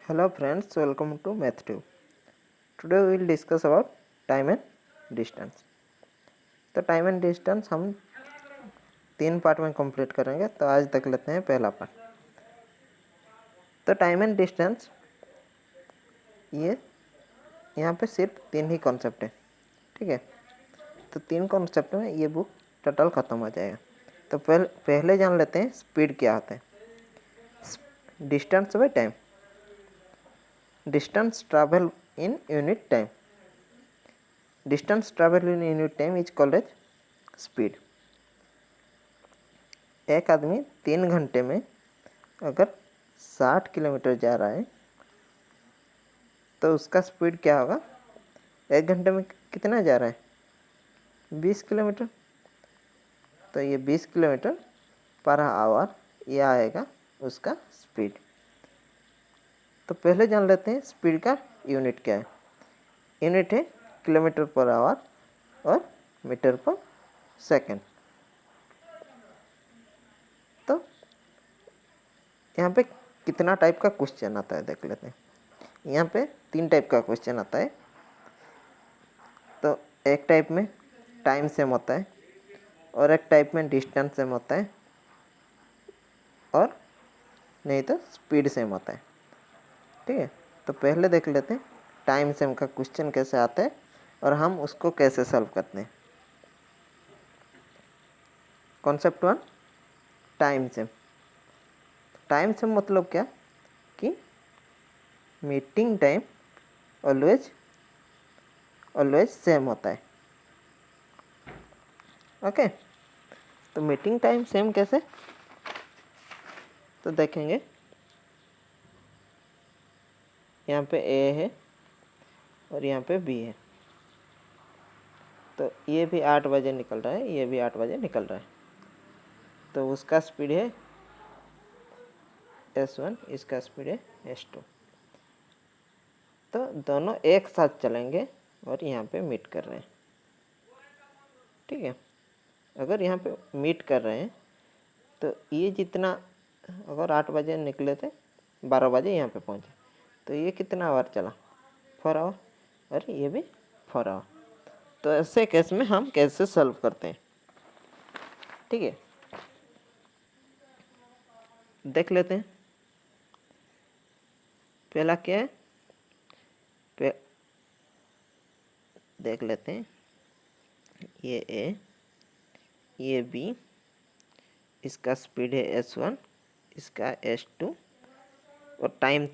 Hello friends, welcome to MathTube. Today we will discuss about time and distance. तो time and distance हम 3 part में complete करेंगे। तो आज देख लेते हैं पहला पार्ट। तो टाइम एंड डिस्टेंस ये यहाँ पे सिर्फ 3 ही कॉन्सेप्ट है, ठीक है। तो 3 कॉन्सेप्ट में ये बुक टोटल ख़त्म हो जाएगा। तो पहले जान लेते हैं स्पीड क्या होता है। Distance by time, distance travel in unit time, distance travel in unit time is called as speed. एक आदमी 3 घंटे में अगर 60 किलोमीटर जा रहा है तो उसका स्पीड क्या होगा। 1 घंटे में कितना जा रहा है, 20 किलोमीटर। तो ये 20 किलोमीटर पर आवर ये आएगा उसका स्पीड। तो पहले जान लेते हैं स्पीड का यूनिट क्या है। यूनिट है किलोमीटर पर आवर और मीटर पर सेकंड। तो यहाँ पे कितना टाइप का क्वेश्चन आता है देख लेते हैं। यहाँ पे 3 टाइप का क्वेश्चन आता है। तो एक टाइप में टाइम सेम होता है और एक टाइप में डिस्टेंस सेम होता है और नहीं तो स्पीड सेम होता है, ठीक है। तो पहले देख लेते हैं टाइम सेम का क्वेश्चन कैसे आता है और हम उसको कैसे सॉल्व करते हैं। Concept 1, time same. Time same मतलब क्या कि मीटिंग टाइम ऑलवेज सेम होता है, ओके। तो मीटिंग टाइम सेम कैसे, तो देखेंगे यहाँ पे ए है और यहाँ पे बी है। तो ये भी 8 बजे निकल रहा है, ये भी 8 बजे निकल रहा है। तो उसका स्पीड है S1, इसका स्पीड है S2। तो दोनों एक साथ चलेंगे और यहाँ पे मीट कर रहे हैं, ठीक है। अगर यहाँ पे मीट कर रहे हैं तो ये जितना, अगर 8 बजे निकले थे 12 बजे यहाँ पे पहुँचे, तो ये कितना आवर चला, 4 आवर, और ये भी 4 आवर। तो ऐसे केस में हम कैसे सॉल्व करते हैं, ठीक है। देख लेते हैं पहला क्या है। देख लेते हैं ये ए, ये बी, इसका स्पीड है S1, इसका S2 और टाइम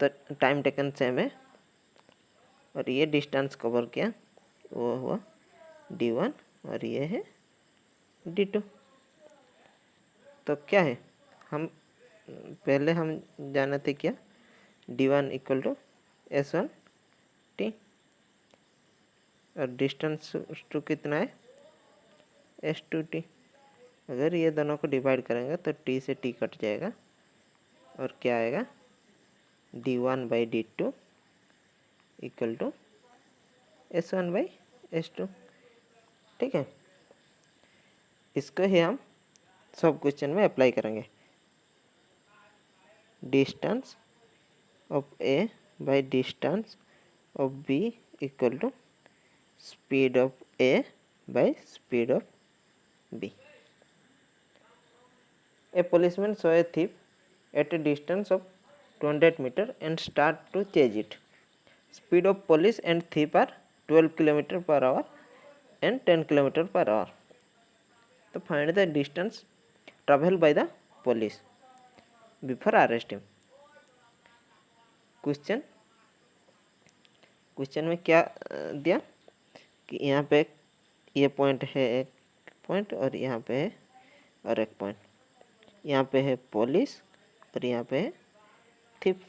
टेकन सेम है। और ये डिस्टेंस कवर किया वो हुआ D1 और ये है D2। तो क्या है, हम पहले हम जाने थे क्या, D1 इक्वल टू S1T और डिस्टेंस टू कितना है S2T। अगर ये दोनों को डिवाइड करेंगे तो T से T कट जाएगा और क्या आएगा, D1 by D2 equal to S1 by S2, ठीक है। इसको ही हम सब क्वेश्चन में अप्लाई करेंगे। Distance of A by distance of B equal to speed of A by speed of B. A policeman saw a thief at a distance of 200 meters and start to chase it. Speed of police and thief are 12 km per hour and 10 km per hour. So find the distance traveled by the police before arrest him. Question में क्या दिया कि यहाँ पे ये point है, एक point, और यहाँ पे है और एक पॉइंट। यहाँ पे है पुलिस और यहाँ पे है थिप।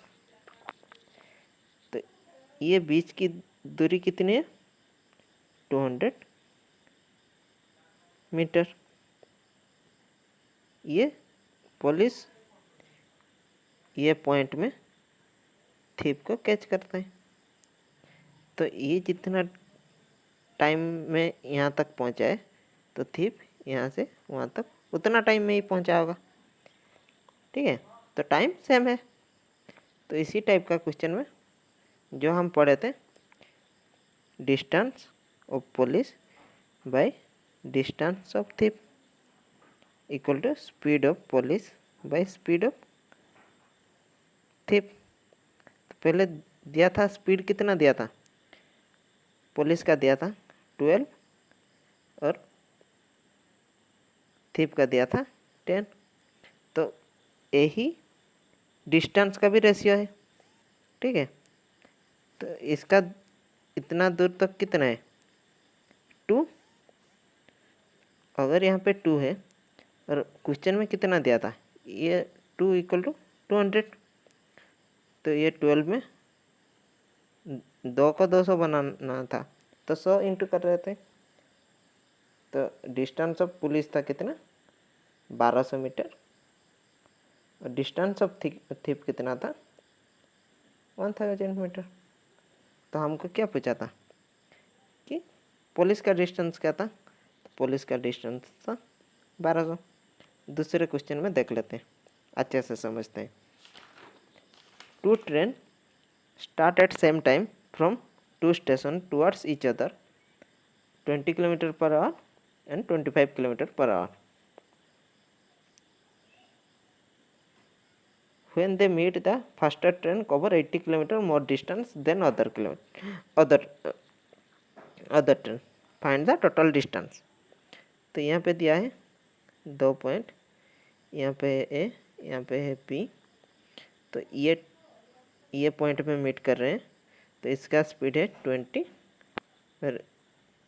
तो ये बीच की दूरी कितनी है, 200 मीटर। ये पुलिस ये पॉइंट में थिप को कैच करता है। तो ये जितना टाइम में यहाँ तक पहुँचा है तो थिप यहाँ से वहाँ तक उतना टाइम में ही पहुँचा होगा, ठीक है। तो टाइम सेम है। तो इसी टाइप का क्वेश्चन में जो हम पढ़े थे, distance of police by distance of thief equal to speed of police by speed of thief. तो पहले दिया था स्पीड कितना दिया था, पुलिस का दिया था 12 और थिप का दिया था 10। तो यही डिस्टेंस का भी रेशियो है, ठीक है। तो इसका इतना दूर तक कितना है 2। अगर यहाँ पे 2 है और क्वेश्चन में कितना दिया था, ये 2 इक्वल टू 200, तो ये 12 में 2 को 200 बनाना था, तो 100 इंटू कर रहे थे। तो डिस्टेंस ऑफ पुलिस था कितना 1200 मीटर और डिस्टेंस ऑफ थिप कितना था 1000 मीटर। तो हमको क्या पूछा था कि पुलिस का डिस्टेंस क्या था, तो पुलिस का डिस्टेंस था 1200। दूसरे क्वेश्चन में देख लेते हैं, अच्छे से समझते हैं। 2 train start at same time from 2 station towards each other 20 kilometre per hour and 25 kilometre per hour. When they meet, the faster train cover 80 kilometer more distance than other train. Find the total distance. तो यहाँ पे दिया है 2 point, यहाँ पे है ए, यहाँ पे है पी। तो ये पॉइंट में मीट कर रहे हैं, तो इसका स्पीड है 20 और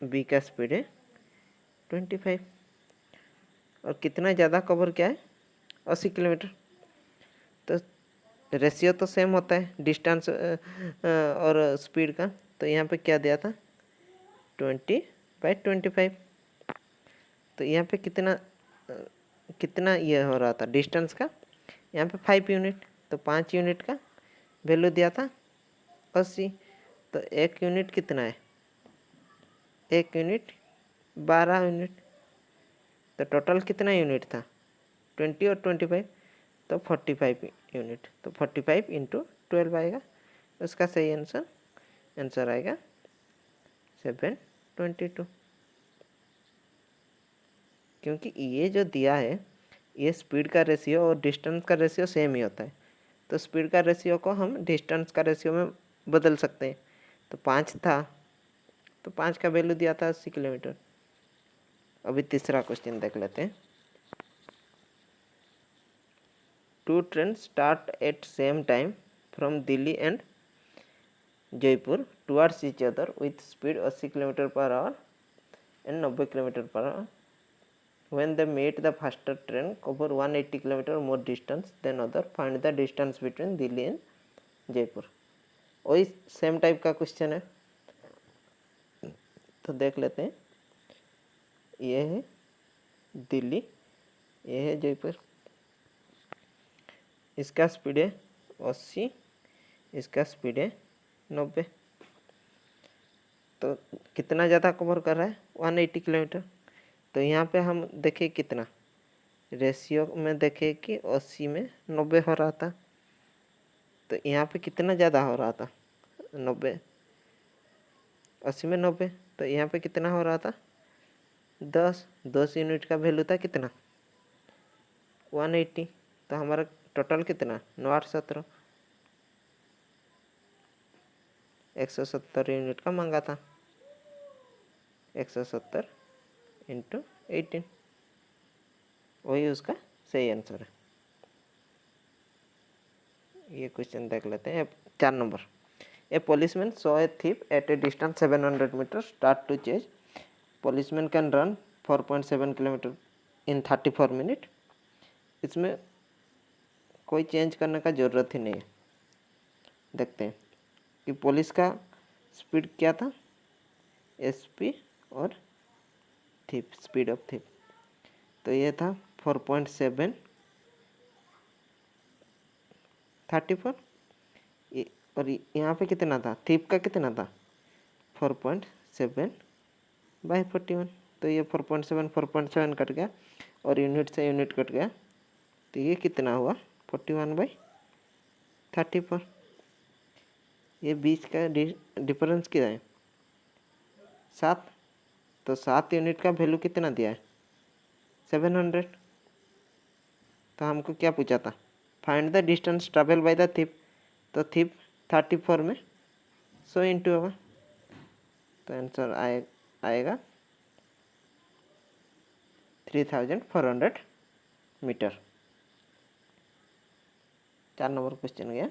बी का स्पीड है 25। और कितना ज़्यादा कवर क्या है 80 किलोमीटर। तो रेशियो तो सेम होता है डिस्टेंस और स्पीड का। तो यहाँ पे क्या दिया था 20/25। तो यहाँ पे कितना ये हो रहा था डिस्टेंस का, यहाँ पे 5 यूनिट। तो 5 यूनिट का वैल्यू दिया था 80। तो 1 यूनिट कितना है, 1 यूनिट 12 यूनिट। तो टोटल कितना यूनिट था 20 और 25, तो 45 यूनिट। तो 45 इंटू 12 आएगा, उसका सही आंसर आएगा 722। क्योंकि ये जो दिया है ये स्पीड का रेशियो और डिस्टेंस का रेशियो सेम ही होता है। तो स्पीड का रेशियो को हम डिस्टेंस का रेशियो में बदल सकते हैं। तो 5 था, तो 5 का वैल्यू दिया था 80 किलोमीटर। अभी तीसरा क्वेश्चन देख लेते हैं। 2 trains start at same time from Delhi and Jaipur towards each other with speed 80 km per hour and 90 km per hour. When they meet, the faster train cover 180 km more distance than other. Find the distance between Delhi and Jaipur. वही same type का question है, तो देख लेते हैं। ये है दिल्ली, ये है जयपुर। इसका स्पीड है 80, इसका स्पीड है 90। तो कितना ज़्यादा कवर कर रहा है 180 किलोमीटर। तो यहाँ पे हम देखें कितना रेशियो में देखें कि 80 में 90 हो रहा था। तो यहाँ पे कितना ज़्यादा हो रहा था 90, 80 में 90। तो यहाँ पे कितना हो रहा था 10 यूनिट का वैल्यू था कितना 180। तो हमारा टोटल कितना 9/8 170 यूनिट का मांगा था। 170 इंटू 18, वही उसका सही आंसर है। ये क्वेश्चन देख लेते हैं। 4 number, A policeman saw a thief at a distance 700 meters start to chase. Policeman can run 4.7 kilometre in 34 minute. इसमें कोई चेंज करने का ज़रूरत ही नहीं है। देखते हैं कि पुलिस का स्पीड क्या था, एसपी और थिप, स्पीड ऑफ थिप। तो ये था 4.7 34। और यहाँ पे कितना था थिप का, कितना था 4.7/41। तो ये 4.7 कट गया और यूनिट से यूनिट कट गया। तो ये कितना हुआ 41/34। ये बीच का डिफरेंस क्या है 7। तो 7 यूनिट का वैल्यू कितना दिया है 700। तो हमको क्या पूछा था find the distance travel by the thief. तो थिप 34 में 100 इंटू होगा। तो आंसर आएगा 3400 मीटर। 4 नंबर क्वेश्चन गया।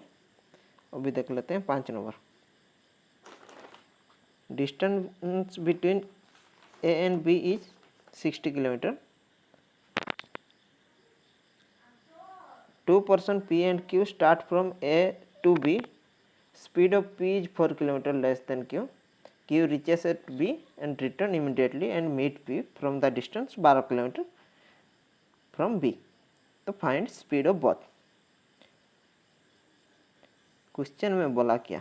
अभी देख लेते हैं 5 number. Distance between A and B is 60 kilometre. 2 person P and Q start from A to B. Speed of P is 4 km less than Q. Q reaches at B and return immediately and meet P from the distance 12 km from B. तो find speed of both. Question में बोला क्या,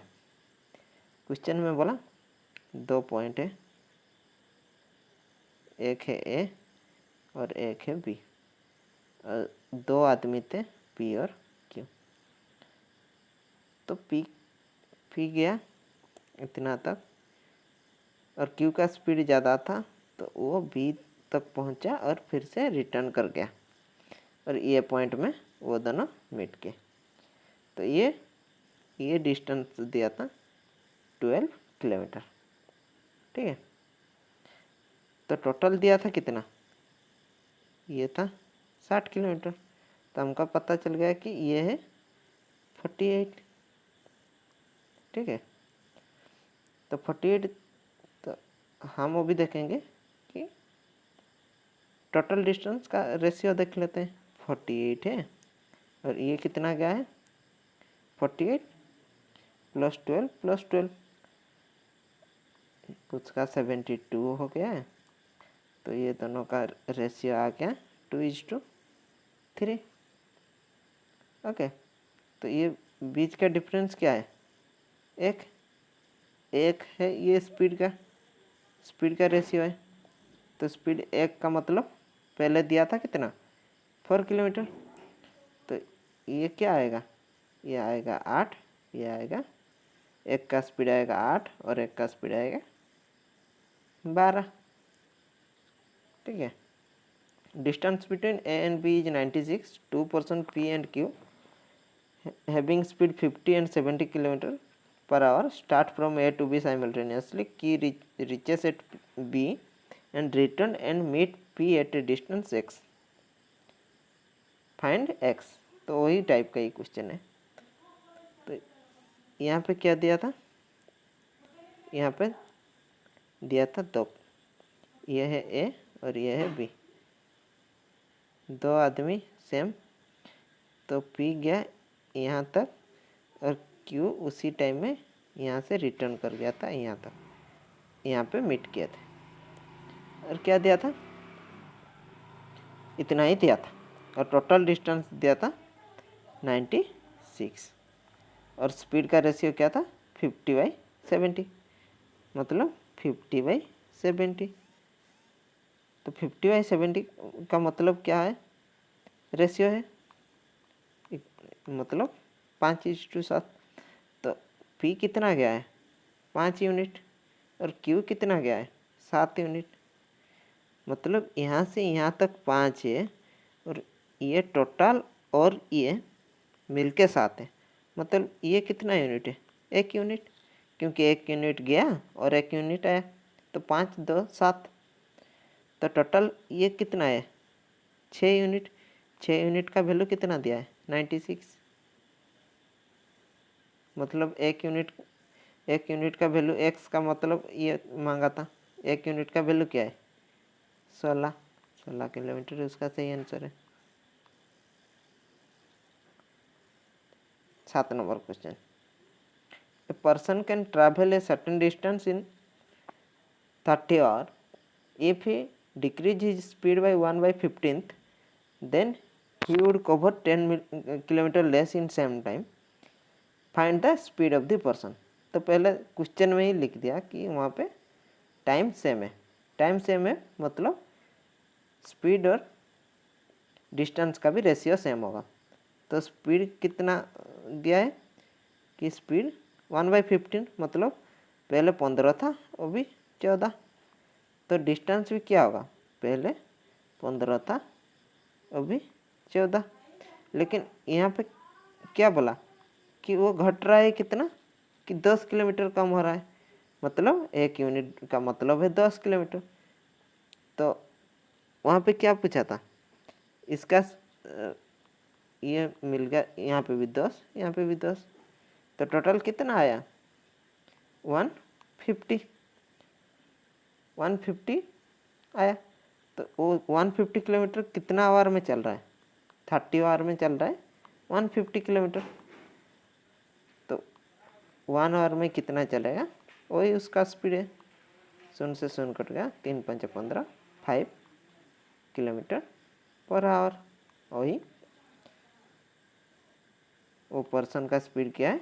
question में बोला 2 point है, एक है ए और एक है बी, और 2 आदमी थे पी और क्यू। तो पी गया इतना तक और क्यू का स्पीड ज़्यादा था तो वो बी तक पहुंचा और फिर से रिटर्न कर गया और ये पॉइंट में वो दोनों मीट के। तो ये डिस्टेंस दिया था 12 किलोमीटर। ठीक है। तो टोटल दिया था कितना, ये था 60 किलोमीटर। तो हमको पता चल गया कि ये है 48। ठीक है। तो 48, तो हम वो भी देखेंगे कि टोटल डिस्टेंस का रेशियो देख लेते हैं। 48 है और ये कितना गया है 48 प्लस 12 प्लस 12, कुछ का 72 हो गया है। तो ये दोनों का रेशियो आ गया 2:3। ओके। तो ये बीच का डिफरेंस क्या है, एक है ये स्पीड का रेशियो है। तो स्पीड 1 का मतलब पहले दिया था कितना 4 किलोमीटर। तो ये क्या आएगा, ये आएगा 8, ये आएगा, एक का स्पीड आएगा 8 और एक का स्पीड आएगा 12। ठीक है। Distance between A and B is 96। 2 person P and Q having speed 50 and 70 km per hour start from A to B simultaneously. Q reaches at B and return and meet P at a distance x. Find x। तो वही type का ही question है। तो यहाँ पे क्या दिया था, यहाँ पे दिया था 2, ये है ए और ये है बी, 2 आदमी सेम। तो पी गया यहाँ तक और क्यू उसी टाइम में यहाँ से रिटर्न कर गया था यहाँ तक, यहाँ पे मीट किया था। और क्या दिया था, इतना ही दिया था और टोटल डिस्टेंस दिया था 96 और स्पीड का रेशियो क्या था 50/70, मतलब 50/70। तो 50/70 का मतलब क्या है, रेशियो है, मतलब 5:7। तो पी कितना गया है 5 यूनिट और क्यू कितना गया है 7 यूनिट। मतलब यहाँ से यहाँ तक 5 है और ये टोटल और ये मिलके 7 है। मतलब ये कितना यूनिट है 1 यूनिट, क्योंकि 1 यूनिट गया और 1 यूनिट आया। तो 5 2 7, तो टोटल ये कितना है 6 यूनिट। 6 यूनिट का वैल्यू कितना दिया है 96। मतलब 1 यूनिट का वैल्यू x का मतलब ये मांगा था, 1 यूनिट का वैल्यू क्या है 16 किलोमीटर, उसका सही आंसर है। 7 number question. A person can travel a certain distance in 30 hours. If he decrease his speed by 1/15, then he would cover 10 kilometer less in same time. Find the speed of the person। तो पहले question में ही लिख दिया कि वहाँ पे time same है। Time same है मतलब स्पीड और डिस्टेंस का भी रेशियो सेम होगा। तो स्पीड कितना दिया है कि स्पीड 1/15 मतलब पहले 15 था अभी 14, तो डिस्टेंस भी क्या होगा, पहले 15 था अभी 14। लेकिन यहाँ पे क्या बोला कि वो घट रहा है कितना, कि 10 किलोमीटर कम हो रहा है, मतलब 1 यूनिट का मतलब है 10 किलोमीटर। तो वहाँ पे क्या पूछा था, इसका ये मिल गया, यहाँ पे भी 10, यहाँ पे भी 10, तो टोटल कितना आया 150 आया। तो वो 150 किलोमीटर कितना आवर में चल रहा है, 30 आवर में चल रहा है 150 किलोमीटर। तो 1 आवर में कितना चलेगा, वही उसका स्पीड है। 0 से 0 कट गया, 3 5 15, 5 किलोमीटर पर आवर। वही वो पर्सन का स्पीड क्या है,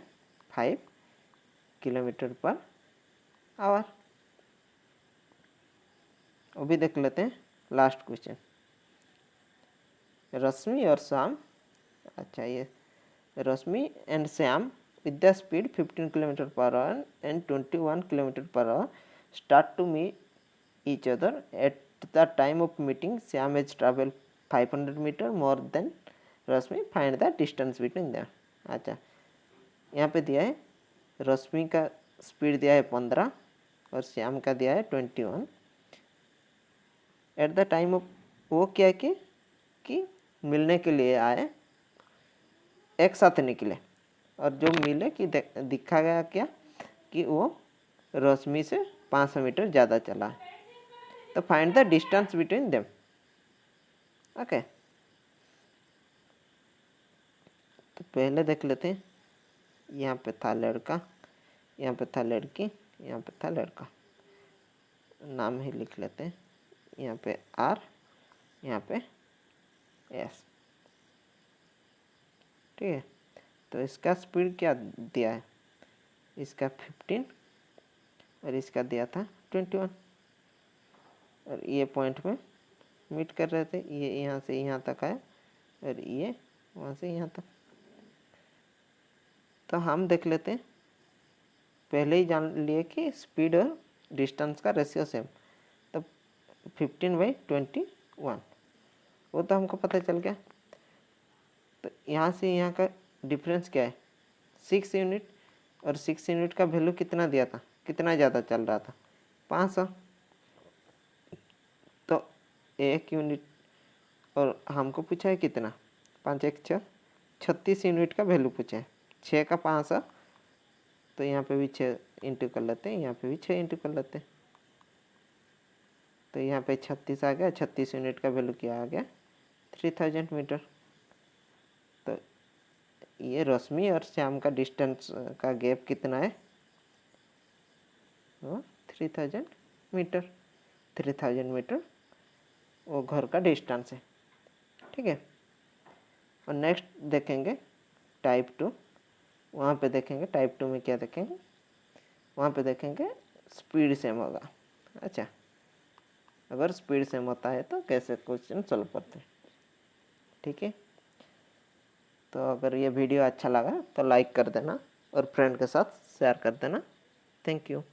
5 किलोमीटर पर आवर। अभी देख लेते हैं लास्ट क्वेश्चन। रश्मि और श्याम, अच्छा ये Rashmi and Shyam with the speed 15 km per hour and 21 km per hour start to meet each other. At the time of meeting, Shyam has traveled 500 meter more than Rashmi. Find the distance between them. अच्छा, यहाँ पे दिया है रश्मि का speed दिया है 15 और श्याम का दिया है 21। एट द टाइम ऑफ, वो क्या कि मिलने के लिए आए, एक साथ निकले, और जो मिले कि दिखा गया क्या कि वो रश्मि से 500 मीटर ज़्यादा चला है। तो find the distance between them. Okay, तो पहले देख लेते हैं। यहाँ पे था लड़का, यहाँ पे था लड़की, यहाँ पे था लड़का, नाम ही लिख लेते हैं। यहाँ पे आर, यहाँ पे एस, ठीक है। तो इसका स्पीड क्या दिया है, इसका 15 और इसका दिया था 21, और ये पॉइंट में मीट कर रहे थे। ये यहाँ से यहाँ तक है और ये वहाँ से यहाँ तक। तो हम देख लेते हैं, पहले ही जान लिए कि स्पीड और डिस्टेंस का रेशियो सेम। तो 15/21 वो तो हमको पता चल गया। तो यहाँ से यहाँ का डिफरेंस क्या है, 6 यूनिट, और 6 यूनिट का वैल्यू कितना दिया था, कितना ज़्यादा चल रहा था, 500। तो 1 यूनिट, और हमको पूछा है कितना, 5 1 6, 36 यूनिट का वैल्यू पूछा है। 6 का 500, तो यहाँ पे भी 6 इंटू कर लेते हैं, यहाँ पे भी 6 इंटू कर लेते हैं। तो यहाँ पे 36 आ गया, 36 यूनिट का वैल्यू क्या आ गया, 3000 मीटर। तो ये रश्मि और श्याम का डिस्टेंस का गैप कितना है, 3000 मीटर। 3000 मीटर वो घर का डिस्टेंस है, ठीक है। और नेक्स्ट देखेंगे टाइप 2। वहाँ पे देखेंगे टाइप 2 में क्या देखेंगे, वहाँ पे देखेंगे स्पीड सेम होगा। अच्छा, अगर स्पीड सेम होता है तो कैसे क्वेश्चन सॉल्व करते हैं, ठीक है। तो अगर ये वीडियो अच्छा लगा तो लाइक कर देना और फ्रेंड के साथ शेयर कर देना। Thank you.